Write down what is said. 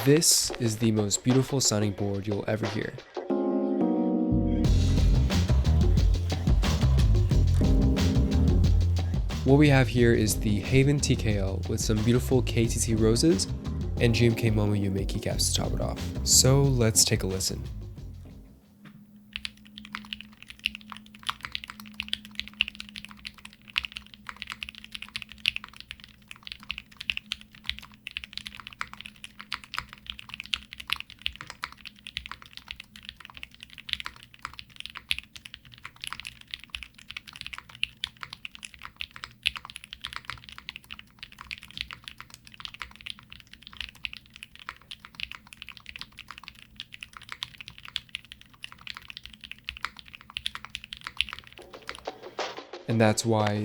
This is the most beautiful sounding board you'll ever hear. What we have here is the Haven TKL with some beautiful KTT roses and GMK Momoyume keycaps to top it off. So let's take a listen. And that's why